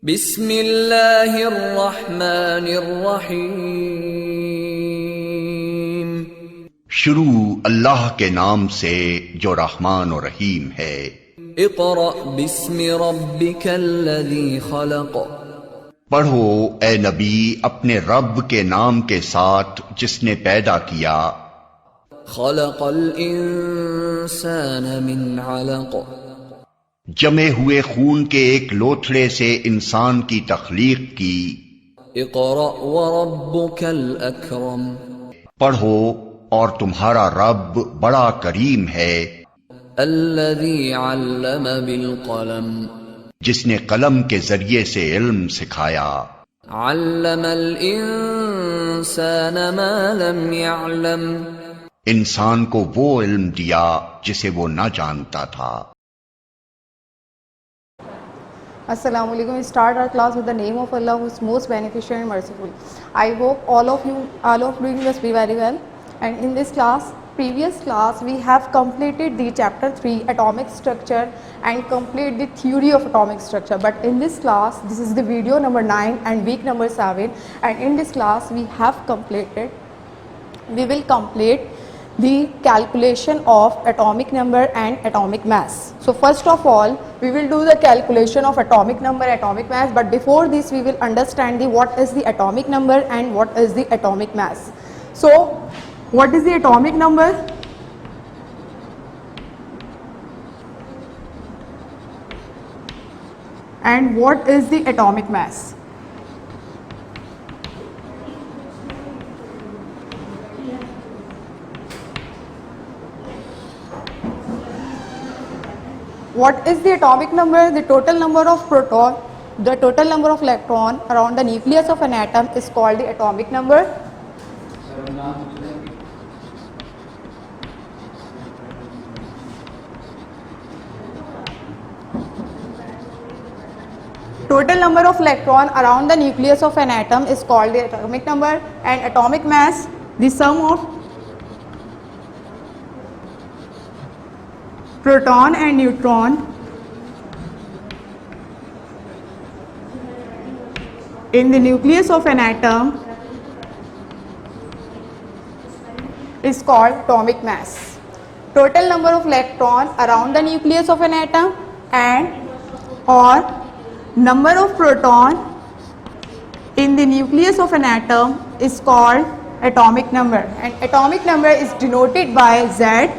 بسم اللہ الرحمن الرحیم. شروع اللہ کے نام سے جو رحمان و رحیم ہے. اقرأ بسم ربک الذی خلق. پڑھو اے نبی اپنے رب کے نام کے ساتھ جس نے پیدا کیا. خلق الانسان من علق. جمے ہوئے خون کے ایک لوتھڑے سے انسان کی تخلیق کی. اقرأ وربک الاکرم. پڑھو اور تمہارا رب بڑا کریم ہے. الذی علم بالقلم. جس نے قلم کے ذریعے سے علم سکھایا. علم الانسان ما لم يعلم. انسان کو وہ علم دیا جسے وہ نہ جانتا تھا. Assalamu alaikum. We start our class with the name of Allah who is most beneficent and merciful. I hope all of you doing this very well. And in this class, previous class, we have completed the chapter 3 atomic structure and complete the theory of atomic structure. But in this class, this is the video number 9 and week number 7. And in this class, we will complete the calculation of atomic number and atomic mass. So first of all, we will do the calculation of atomic number, atomic mass, but before this we will understand what is the atomic number and what is the atomic mass. So what is the atomic number? And what is the atomic mass? What is the atomic number? The total number of proton, the total number of electron around the nucleus of an atom is called the atomic number. Total number of electron around the nucleus of an atom is called the atomic number, and atomic mass, the sum of proton and neutron in the nucleus of an atom is called atomic mass. Total number of electron around the nucleus of an atom and or number of proton in the nucleus of an atom is called atomic number, and atomic number is denoted by Z,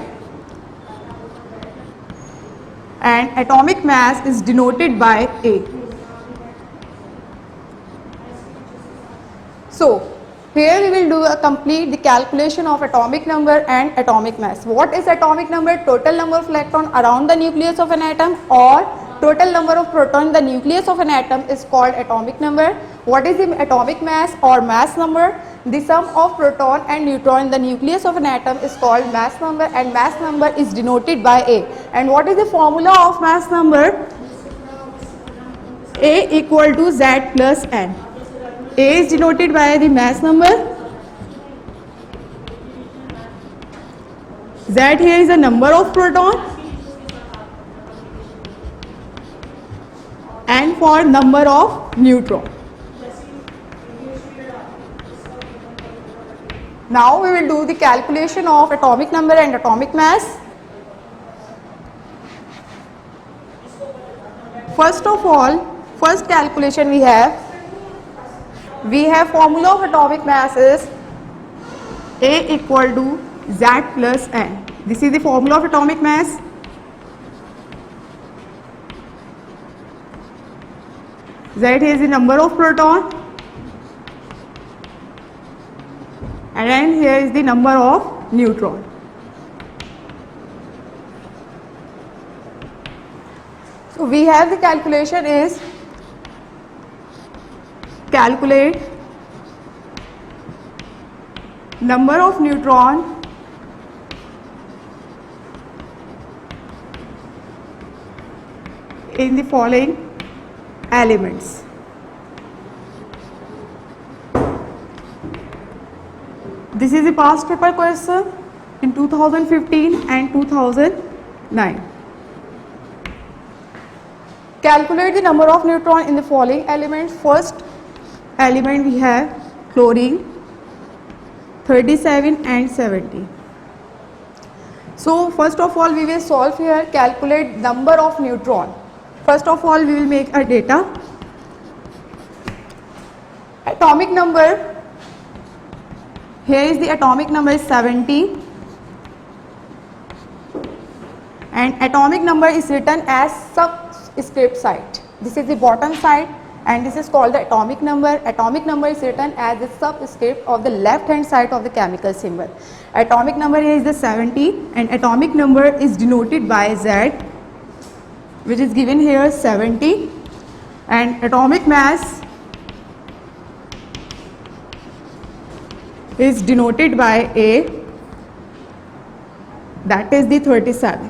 and atomic mass is denoted by A. So here we will do complete the calculation of atomic number and atomic mass. What is atomic number? Total number of electron around the nucleus of an atom or total number of proton in the nucleus of an atom is called atomic number. What is the atomic mass or mass number? The sum of proton and neutron in the nucleus of an atom is called mass number, and mass number is denoted by A. And what is the formula of mass number? A equal to Z plus N. A is denoted by the mass number. Z here is the number of proton, and for number of neutron. Now we will do the calculation of atomic number and atomic mass. First of all, first calculation we have formula of atomic mass is A equal to Z plus N. This is the formula of atomic mass. Z is the number of proton, and then here is the number of neutron. So we have the calculation is calculate number of neutron in the following elements. This is the past paper question in 2015 and 2009. Calculate the number of neutron in the following elements. First element we have chlorine, 37 and 70. So first of all we will solve here, calculate number of neutron. First of all we will make a data. Atomic number, here is the atomic number is 70 and atomic number is written as subscript site. This is the bottom side and this is called the atomic number. Atomic number is written as the subscript of the left hand side of the chemical symbol. Atomic number here is the 70 and atomic number is denoted by Z, which is given here 70, and atomic mass is denoted by A, that is the 37.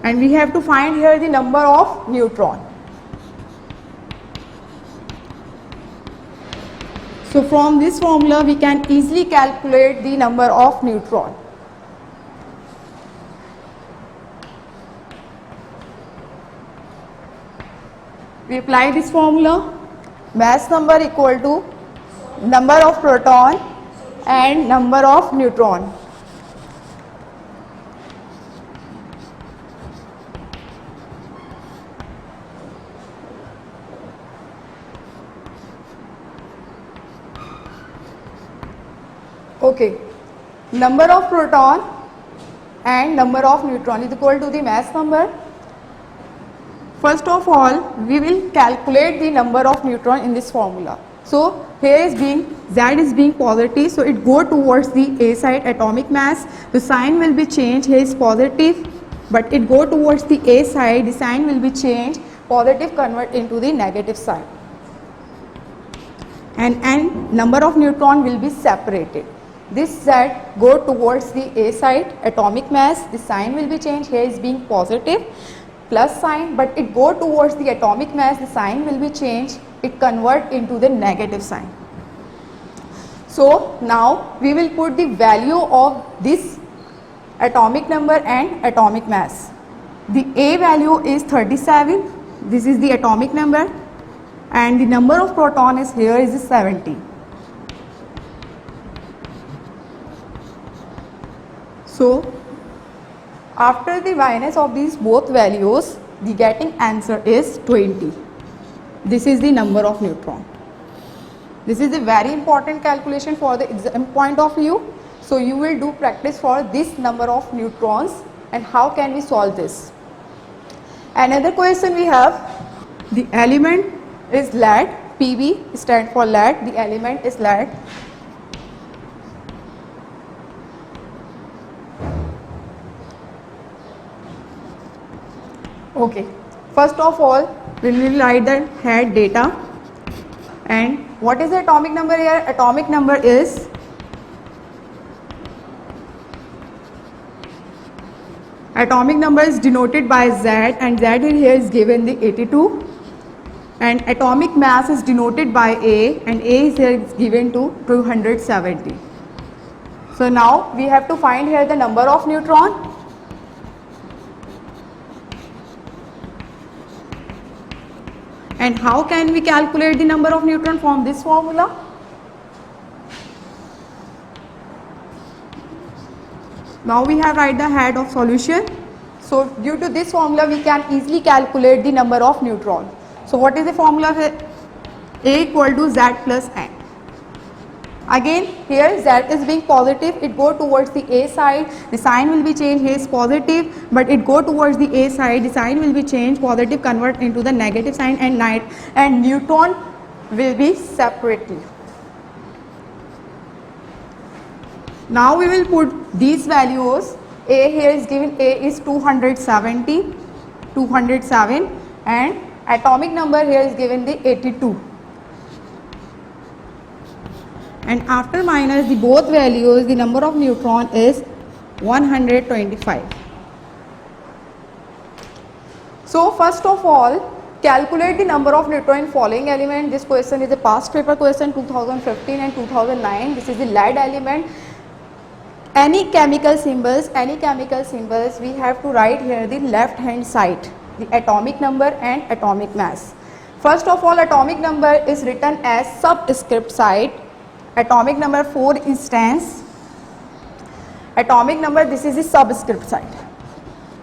And we have to find here the number of neutron. So from this formula we can easily calculate the number of neutron. We apply this formula, mass number equal to number of proton and number of neutron. Okay, number of proton and number of neutron is equal to the mass number. First of all, we will calculate the number of neutron in this formula. So here is being, Z is being positive, so it go towards the A side atomic mass. The sign will be changed, here is positive, but it go towards the A side, the sign will be changed, positive convert into the negative sign. And number of neutron will be separated. This Z go towards the A side atomic mass, the sign will be changed, here is being positive plus sign, but it go towards the atomic mass, the sign will be changed, it convert into the negative sign. So now we will put the value of this atomic number and atomic mass. The A value is 37, this is the atomic number, and the number of proton is here is 70. So after the minus of these both values, the getting answer is 20. This is the number of neutron. This is a very important calculation for the exam point of view. So you will do practice for this number of neutrons and how can we solve this. Another question we have, the element is lead, Pb stand for lead, the element is lead. Okay, first of all we will write the head data, and what is the atomic number here? Atomic number is denoted by Z, and Z here is given the 82, and atomic mass is denoted by A, and A is here is given to 270. So now we have to find here the number of neutron. And how can we calculate the number of neutron from this formula? Now we have write the head of solution. So due to this formula we can easily calculate the number of neutron. So what is the formula? A equal to Z plus N. Again here Z is being positive, it go towards the A side, the sign will be changed, here is positive, but it go towards the A side, the sign will be changed, positive convert into the negative sign, and neutron will be separately. Now we will put these values. A here is given, A is 270, 207, and atomic number here is given the 82. And after minus the both values, the number of neutron is 125. So first of all, calculate the number of neutron in following element. This question is a past paper question 2015 and 2009. This is the lead element. any chemical symbols, we have to write here the left hand side, the atomic number and atomic mass. First of all, atomic number is written as subscript side. Atomic number, for instance, atomic number, this is the subscript side.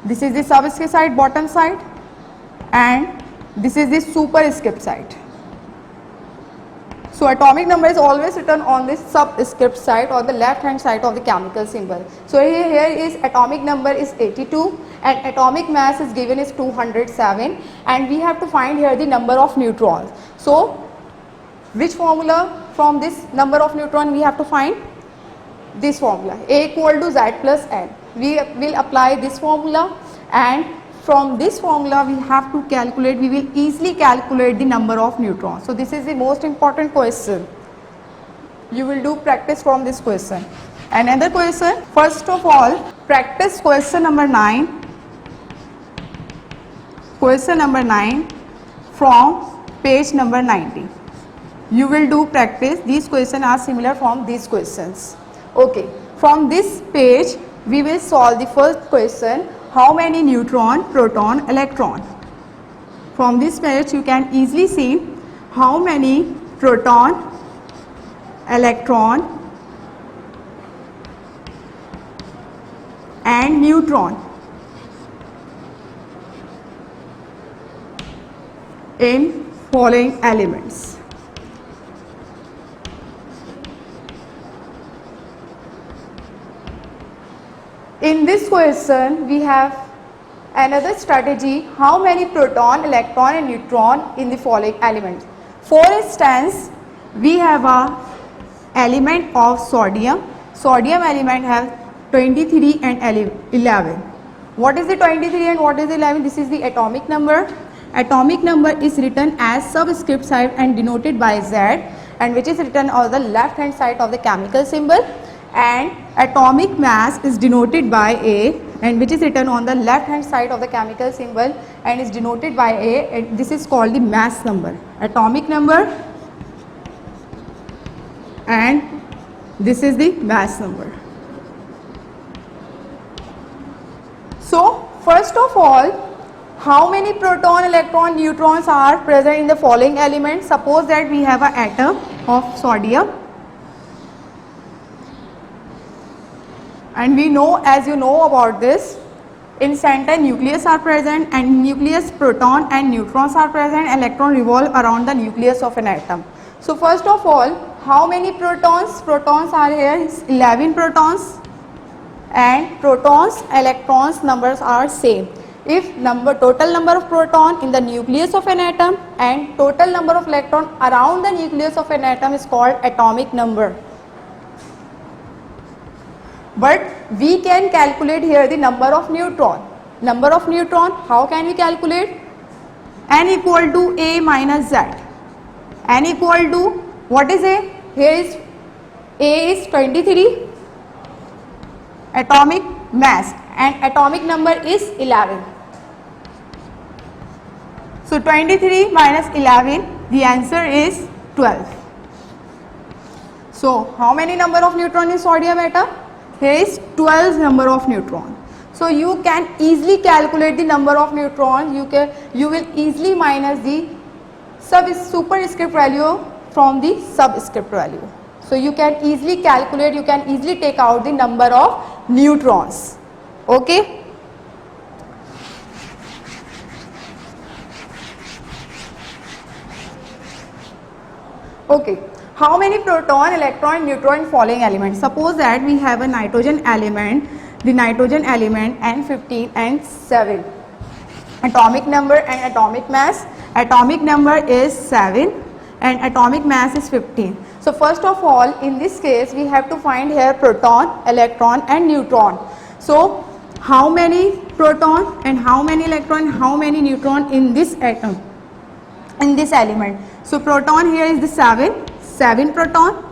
This is the subscript side, bottom side, and this is the superscript side. So atomic number is always written on this subscript side or the left hand side of the chemical symbol. So here is atomic number is 82 and atomic mass is given is 207, and we have to find here the number of neutrons. So which formula from this number of neutron we have to find? This formula, A equal to Z plus N. We will apply this formula, and from this formula we have to calculate, we will easily calculate the number of neutrons. So this is the most important question. You will do practice from this question. Another question, first of all, practice question number 9. Question number 9 from page number 90. You will do practice. These questions are similar from these questions. Okay, from this page we will solve the first question. How many neutron, proton, electron? From this page you can easily see how many proton, electron and neutron in following elements. In this question, we have another strategy, how many proton, electron and neutron in the following elements. For instance, we have a element of sodium. Sodium element has 23 and 11. What is the 23 and what is the 11? This is the atomic number. Atomic number is written as subscript side and denoted by Z, and which is written on the left hand side of the chemical symbol. And atomic mass is denoted by A, and which is written on the left hand side of the chemical symbol and is denoted by A, and this is called the mass number. Atomic number and this is the mass number. So first of all, how many proton, electron, neutrons are present in the following elements? Suppose that we have an atom of sodium, and we know, as you know about this, in center nucleus are present, and nucleus proton and neutrons are present, electron revolve around the nucleus of an atom. So first of all, how many protons? Protons are here, 11 protons, and protons, electrons numbers are same. If total number of proton in the nucleus of an atom and total number of electron around the nucleus of an atom is called atomic number. But we can calculate here the number of neutron. Number of neutron, how can we calculate? N equal to A minus Z. N equal to, what is A? Here is A is 23 atomic mass and atomic number is 11. So 23 minus 11, the answer is 12. So how many number of neutron in sodium atom? Here is 12 number of neutron. So you can easily calculate the number of neutrons. You will easily minus the superscript value from the subscript value. So you can easily calculate, you can easily take out the number of neutrons. Okay. Okay. How many proton, electron, neutron following elements? Suppose that we have a nitrogen element, the nitrogen element N15 and 7. Atomic number and atomic mass. Atomic number is 7 and atomic mass is 15. So first of all, in this case we have to find here proton, electron and neutron. So how many proton and how many electron, how many neutron in this atom, in this element? So proton here is the 7 proton.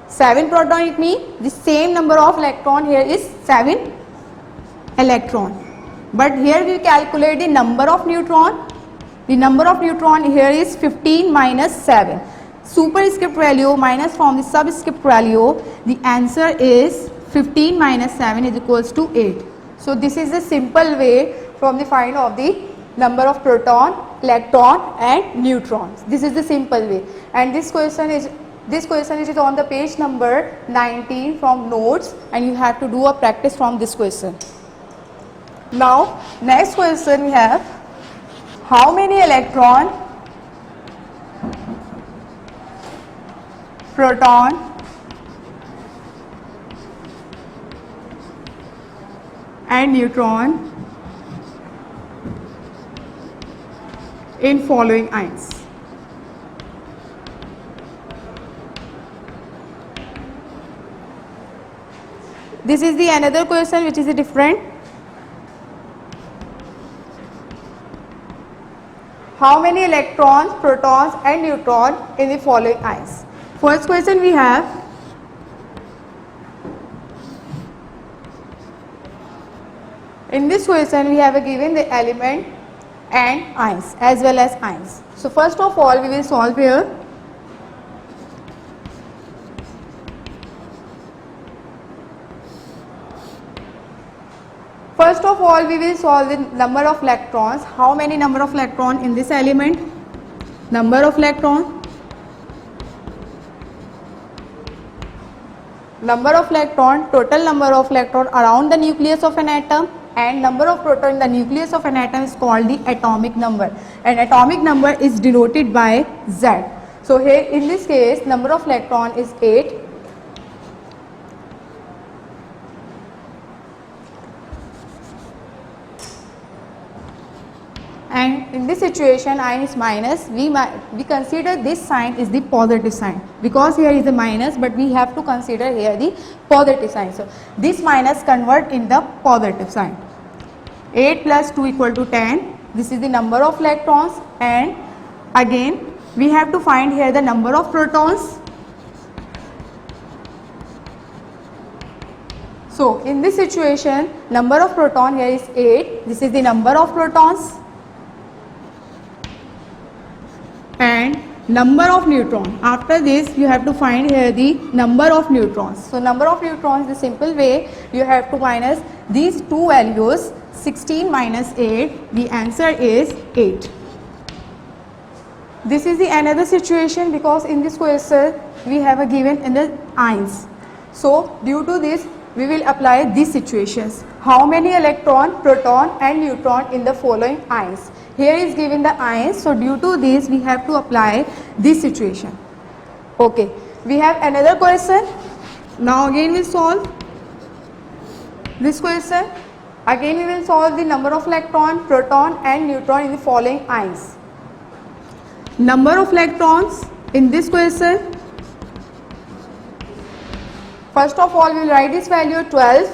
7 proton, it means the same number of electron here is 7 electron. But here we calculate the number of neutron. The number of neutron here is 15 minus 7. Superscript value minus from the subscript value, the answer is 15 minus 7 is equals to 8. So this is the simple way from the find of the number of proton, electron and neutrons. This is the simple way, and this question is on the page number 19 from notes, and you have to do a practice from this question. Now next question we have, how many electron, proton and neutron in following ions? This is the another question which is different. How many electrons, protons and neutrons in the following ions? First question we have, in this question we have given the element and ions as well as ions. So first of all we will solve here. First of all we will solve the number of electrons. How many number of electron in this element? Number of electron, total number of electron around the nucleus of an atom, and number of proton in the nucleus of an atom is called the atomic number, and atomic number is denoted by Z. So here in this case number of electron is 8. And in this situation ion is minus, we consider this sign is the positive sign, because here is a minus but we have to consider here the positive sign. So this minus convert in the positive sign. 8 plus 2 equal to 10. This is the number of electrons, and again we have to find here the number of protons. So in this situation number of proton here is 8. This is the number of protons. And number of neutron. After this you have to find here the number of neutrons. So number of neutrons, the simple way you have to minus these two values. 16 minus 8, the answer is 8. This is the another situation, because in this question we have a given in the ions. So due to this we will apply these situations. How many electron, proton and neutron in the following ions? Here is given the ions, so due to this we have to apply this situation. Okay, we have another question. Now again we solve this question. Again we will solve the number of electron, proton and neutron in the following ions. Number of electrons in this question, first of all we will write this value 12,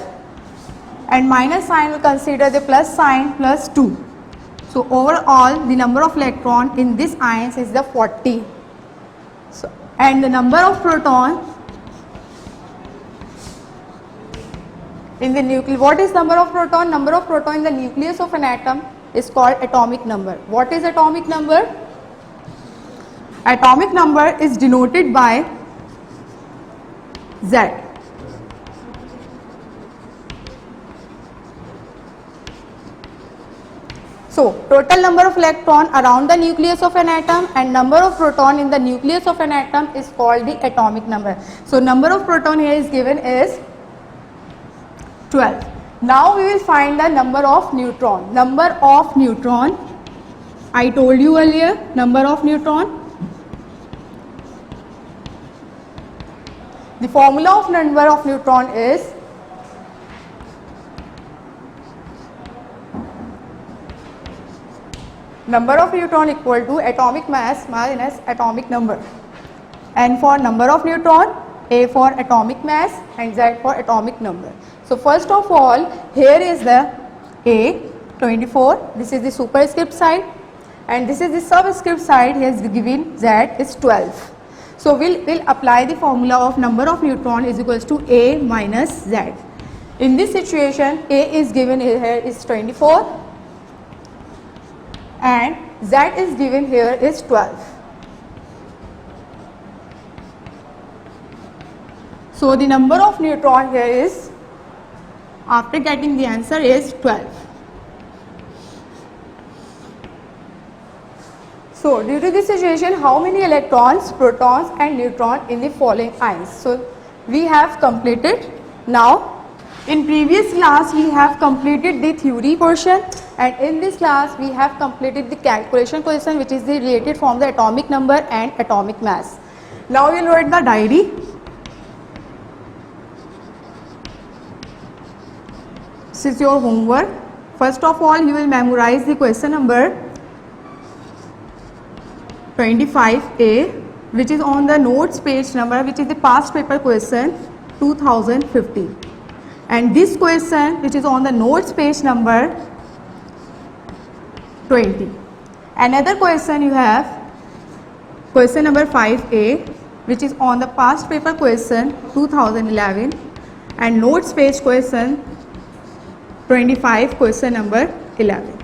and minus sign will consider the plus sign plus 2. So overall the number of electron in this ions is the 40. So, and the number of proton in the nucleus. What is number of proton? Number of proton in the nucleus of an atom is called atomic number. What is atomic number? Atomic number is denoted by Z. So total number of electron around the nucleus of an atom and number of proton in the nucleus of an atom is called the atomic number. So number of proton here is given is 12. Now we will find the number of neutron. Number of neutron, I told you earlier, number of neutron. The formula of number of neutron is number of neutron equal to atomic mass minus atomic number. And for number of neutron, A for atomic mass and Z for atomic number. So first of all, here is the A 24, this is the superscript side, and this is the subscript side. Here is given Z is 12. So we'll apply the formula of number of neutron is equals to A minus Z. In this situation, A is given here is 24 and Z is given here is 12. So the number of neutron here is after getting the answer is 12. So due to this situation, how many electrons, protons and neutrons in the following ions? So we have completed. Now in previous class we have completed the theory portion, and in this class we have completed the calculation question, which is the related from the atomic number and atomic mass. Now we will write the diary. This is your homework. First of all, you will memorize the question number 25A, which is on the notes page number, which is the past paper question 2015. And this question, which is on the notes page number 20. Another question you have, question number 5A, which is on the past paper question 2011, and notes page question 25, question number 11.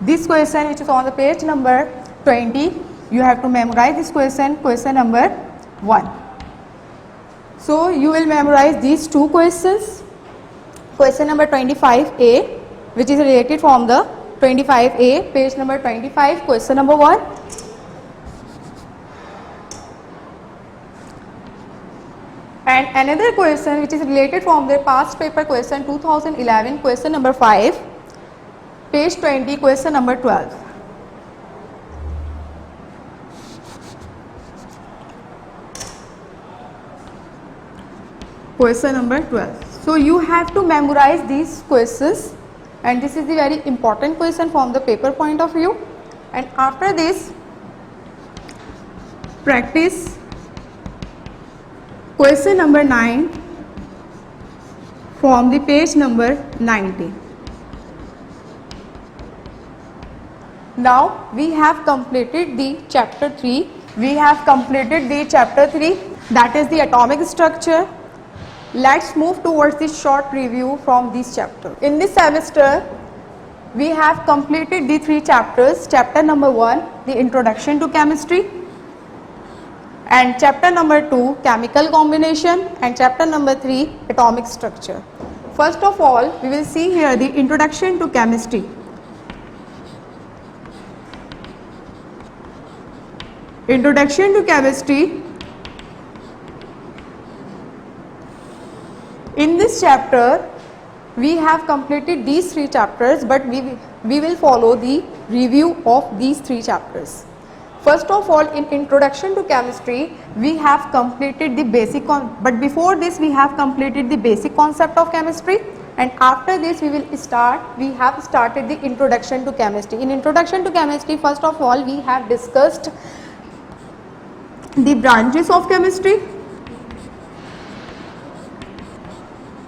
This question, which is on the page number 20, you have to memorize this question, question number 1. So you will memorize these two questions. Question number 25A, which is related from the 25A, page number 25, question number 1. And another question which is related from the past paper question 2011, question number 5, page 20, question number 12. Question number 12. So you have to memorize these questions, and this is the very important question from the paper point of view. And after this, practice question number 9 from the page number 90. Now we have completed the chapter 3. We have completed the chapter 3, that is the atomic structure. Let's move towards the short review from this chapter. In this semester, we have completed the 3 chapters. Chapter number 1, the introduction to chemistry, and chapter number 2, chemical combination, and chapter number 3, atomic structure. First of all, we will see here the introduction to chemistry. Introduction to chemistry. In this chapter, we have completed these 3 chapters, but we will follow the review of these 3 chapters. First of all, in introduction to chemistry, we have completed the basic but before this we have completed the basic concept of chemistry, and after this we have started the introduction to chemistry. In introduction to chemistry, first of all, we have discussed the branches of chemistry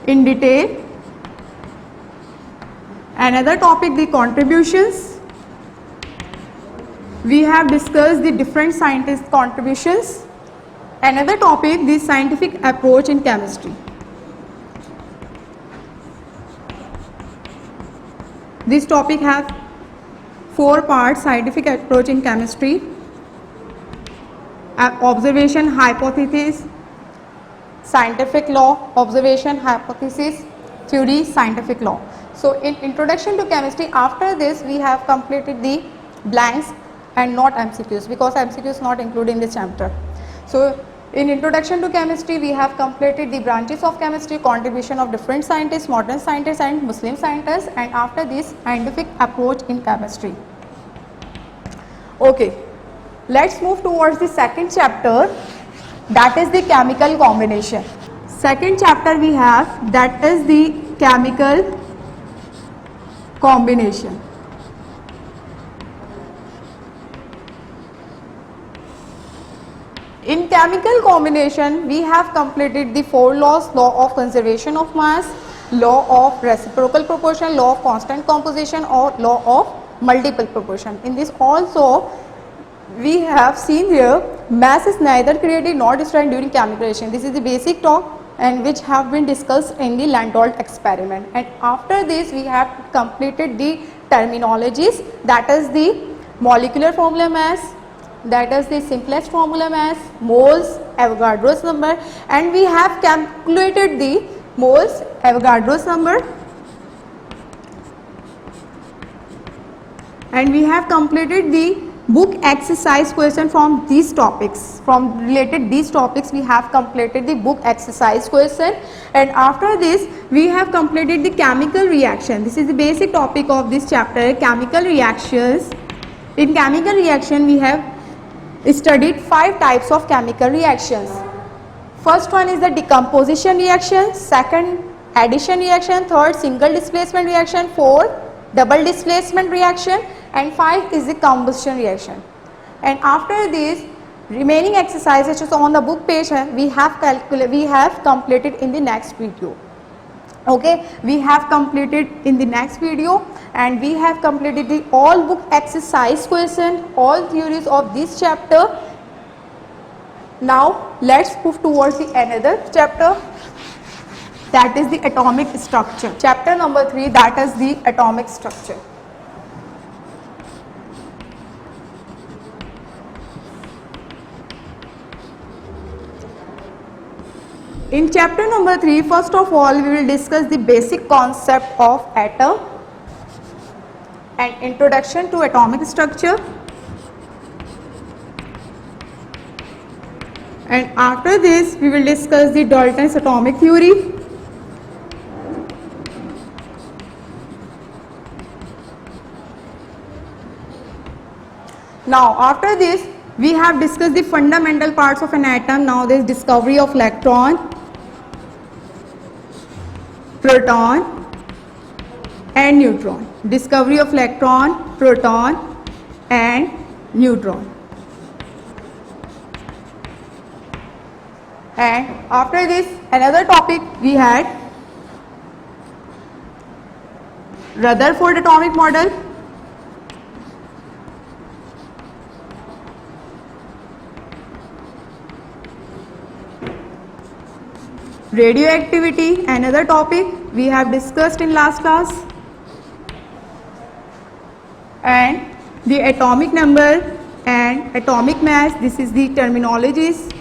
in detail. Another topic, the contributions. We have discussed the different scientists' contributions. Another topic, the scientific approach in chemistry. This topic has 4 parts: scientific approach in chemistry, observation, hypothesis, scientific law, observation, hypothesis, theory, scientific law. So in introduction to chemistry, after this we have completed the blanks and not MCQs, because MCQ is not included in this chapter. So in introduction to chemistry, we have completed the branches of chemistry, contribution of different scientists, modern scientists and Muslim scientists, and after this, scientific approach in chemistry. Okay, let's move towards the second chapter, that is the chemical combination. Second chapter we have, that is the chemical combination. In chemical combination, we have completed the 4 laws: law of conservation of mass, law of reciprocal proportion, law of constant composition, or law of multiple proportion. In this also, we have seen here, mass is neither created nor destroyed during chemical reaction. This is the basic talk, and which have been discussed in the Landolt experiment. And after this, we have completed the terminologies, that is the molecular formula mass, that is the simplest formula mass, moles, Avogadro's number, and we have calculated the moles, Avogadro's number, and we have completed the book exercise question from these topics. From related these topics we have completed the book exercise question, and after this we have completed the chemical reaction. This is the basic topic of this chapter, chemical reactions. In chemical reaction we have studied 5 types of chemical reactions. First one is the decomposition reaction, second addition reaction, third single displacement reaction, fourth double displacement reaction, and 5 is the combustion reaction. And after this remaining exercises which is on the book page we have completed in the next video. Okay, we have completed in the next video, and we have completed the all book exercise question, all theories of this chapter. Now let's move towards the another chapter, that is the atomic structure. Chapter number 3, that is the atomic structure. In chapter number 3, first of all we will discuss the basic concept of atom and introduction to atomic structure, and after this we will discuss the Dalton's atomic theory. Now after this we have discussed the fundamental parts of an atom. Now there is discovery of electron, proton and neutron. Discovery of electron, proton and neutron. And after this another topic we had Rutherford atomic model, radioactivity, another topic we have discussed in last class, and the atomic number and atomic mass, this is the terminologies.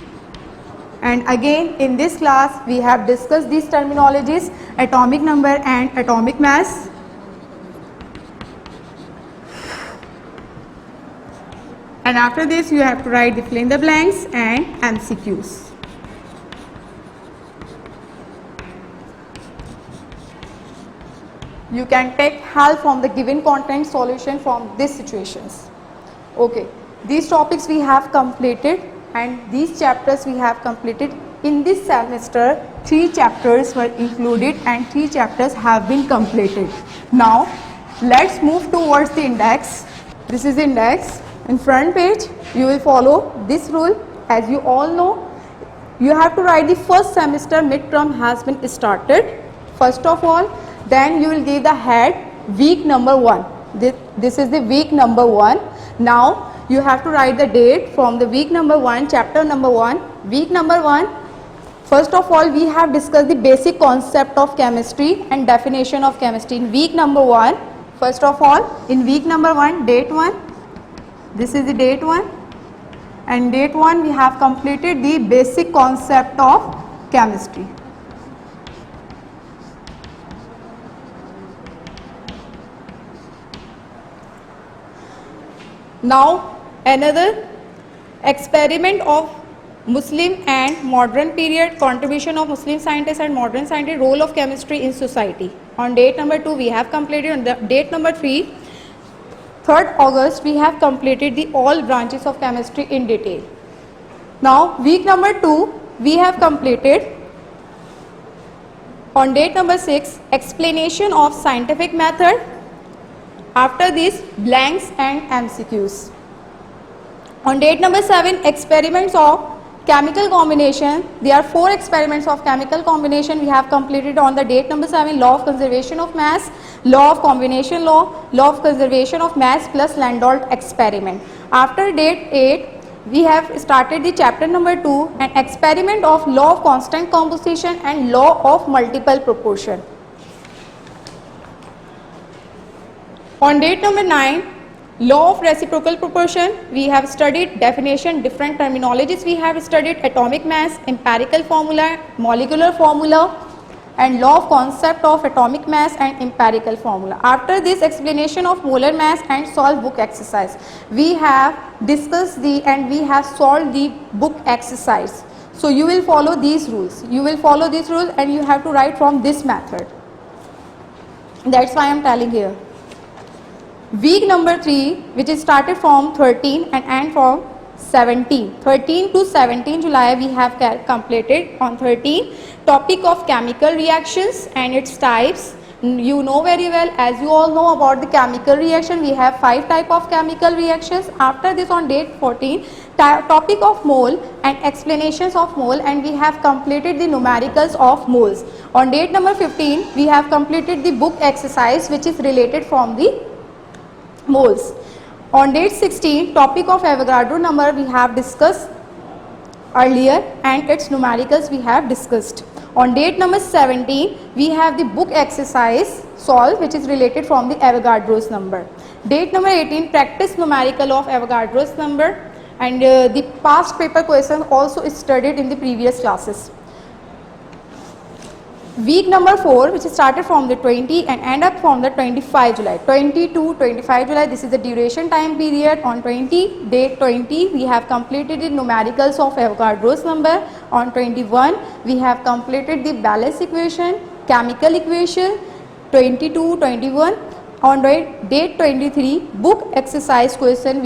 And again in this class we have discussed these terminologies, atomic number and atomic mass. And after this you have to write the fill in the blanks and MCQs. You can take help from the given content solution from these situations. Okay, these topics we have completed, and these chapters we have completed in this semester. 3 chapters were included and 3 chapters have been completed. Now let's move towards the index. This is index. In front page you will follow this rule. As you all know, you have to write the first semester midterm has been started. First of all, then you will give the head week number 1. This is the week number 1. Now you have to write the date from the week number 1, chapter number 1, week number 1. First of all we have discussed the basic concept of chemistry and definition of chemistry in week number 1. First of all in week number 1, date 1, this is the date 1, and date 1 we have completed the basic concept of chemistry. Now another experiment of Muslim and modern period, contribution of Muslim scientists and modern scientists, role of chemistry in society. On date number 2 we have completed. On the date number 3, 3rd August we have completed the all branches of chemistry in detail. Now week number 2 we have completed. On date number 6, explanation of scientific method. After this blanks and MCQs. On date number 7, experiments of chemical combination. There are 4 experiments of chemical combination we have completed on the date number 7. Law of conservation of mass, law of combination law, law of conservation of mass plus Landolt experiment. After date 8 we have started the chapter number 2 and experiment of law of constant composition and law of multiple proportion. On date number 9, law of reciprocal proportion, we have studied definition, different terminologies we have studied, atomic mass, empirical formula, molecular formula, and law of concept of atomic mass and empirical formula. After this explanation of molar mass and solve book exercise, we have discussed and we have solved the book exercise. So you will follow these rules. You will follow these rules and you have to write from this method. That's why I am telling here. Week number 3, which is started from 13 and end from 17. 13 to 17 July we have completed. On 13, topic of chemical reactions and its types. You know very well, as you all know about the chemical reaction, we have 5 type of chemical reactions. After this, on date 14, topic of mole and explanations of mole, and we have completed the numericals of moles. On date number 15, we have completed the book exercise which is related from the moles. On date 16, topic of Avogadro number we have discussed earlier and its numericals we have discussed. On date number 17, we have the book exercise solved which is related from the Avogadro's number. Date number 18, practice numerical of Avogadro's number, and the past paper question also studied in the previous classes. Week number 4, which started from the 20 and end up from the 25 July. 20 to 25 July, this is the duration time period. On 20, date 20, we have completed the numericals of Avogadro's number. On 21, we have completed the balance equation, chemical equation. 22, 21. On date 23, book exercise question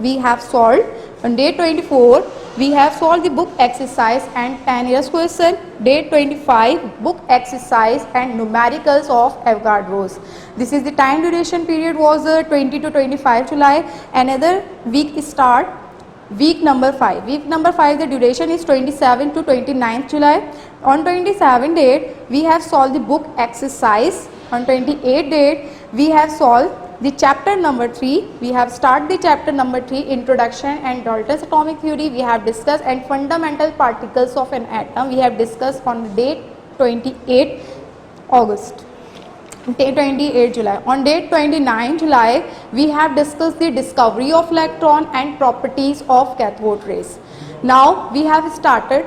we have solved. On date 24, we have solved the book exercise and 10 years question. Date 25, book exercise and numericals of Avogadro's. This is the time duration period was 20 to 25 July. Another week start, week number 5. Week number 5, the duration is 27 to 29 July. On 27 date, we have solved the book exercise. On 28 date, we have solved the chapter number 3. We have started the chapter number 3, introduction and Dalton's atomic theory we have discussed, and fundamental particles of an atom we have discussed on date 28 August. 28 July. On date 29 July, we have discussed the discovery of electron and properties of cathode rays. Now we have started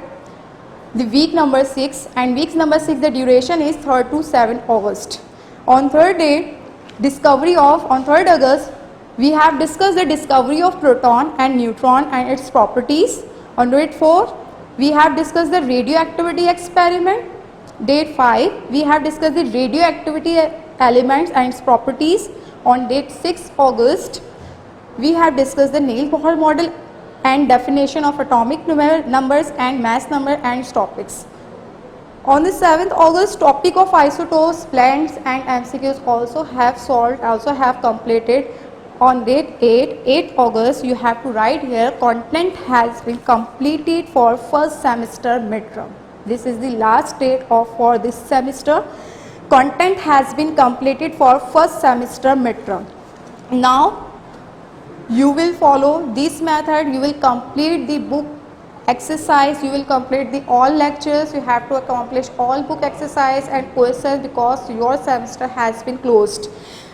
the week number 6, and week number 6, the duration is 3rd to 7 August. On 3rd day, on 3rd August, we have discussed the discovery of proton and neutron and its properties. On date 4, we have discussed the radioactivity experiment. Date 5, we have discussed the radioactivity elements and its properties. On date 6 August, we have discussed the Neil Bohr model and definition of atomic numbers and mass number and its topics. On the 7th August, topic of isotopes, blends and MCQs also have solved, also have completed. On date 8 August, you have to write here, content has been completed for first semester midterm. This is the last date for this semester. Content has been completed for first semester midterm. Now, you will follow this method, you will complete the book exercise, you will complete the all lectures, you have to accomplish all book exercise and questions because your semester has been closed.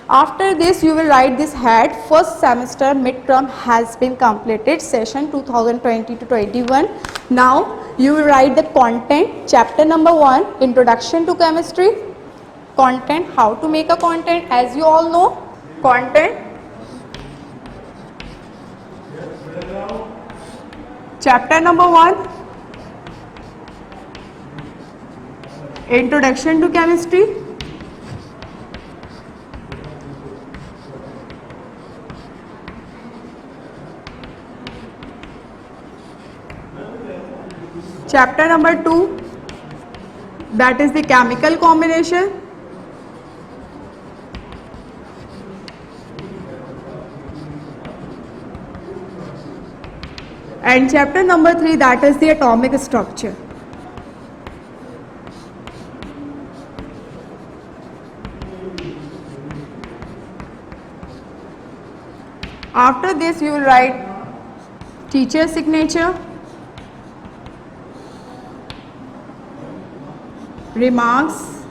After this, you will write this head, first semester midterm has been completed, session 2020 to 21. Now, you will write the content, chapter number 1, introduction to chemistry. Content, how to make a content, as you all know, content. Chapter number 1, introduction to chemistry. Chapter number 2, that is the chemical combination. And chapter number 3, that is the atomic structure. After this, you will write teacher signature, remarks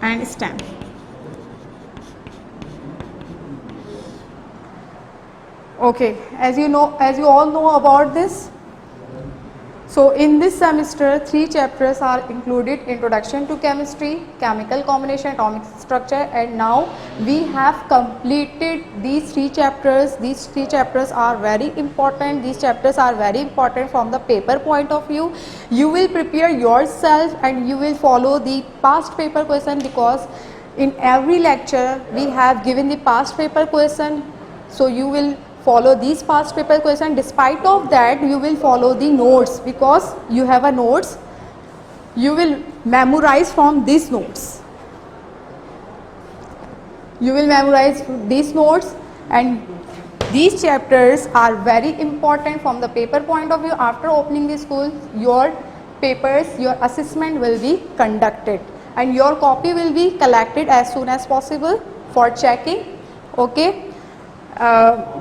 and stamp. Okay, as you all know about this, So in this semester, 3 chapters are included: Introduction to Chemistry, Chemical Combination, Atomic Structure, and now we have completed these 3 chapters. These 3 chapters are very important. These chapters are very important from the paper point of view. You will prepare yourself and you will follow the past paper question, because in every lecture we have given the past paper question. So you will follow these past paper question. Despite of that, you will follow the notes, because you have a notes. You will memorize from these notes. You will memorize these notes, and these chapters are very important from the paper point of view. After opening the school, your papers, your assessment will be conducted, and your copy will be collected as soon as possible for checking. Okay.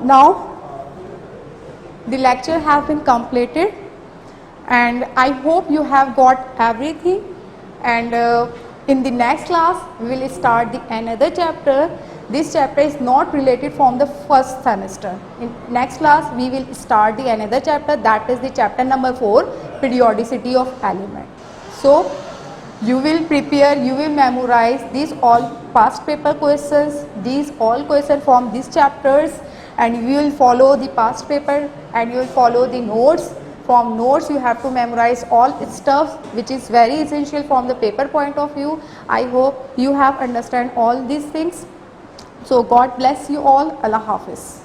Now the lecture has been completed, and I hope you have got everything, and in the next class we will start the another chapter. This chapter is not related from the first semester. In next class we will start the another chapter, that is the chapter number 4, periodicity of element. So you will prepare, you will memorize these all past paper questions, these all questions from these chapters, and you will follow the past paper, and you will follow the notes. From notes you have to memorize all stuff which is very essential from the paper point of view. I hope you have understand all these things. So God bless you all. Allah Hafiz.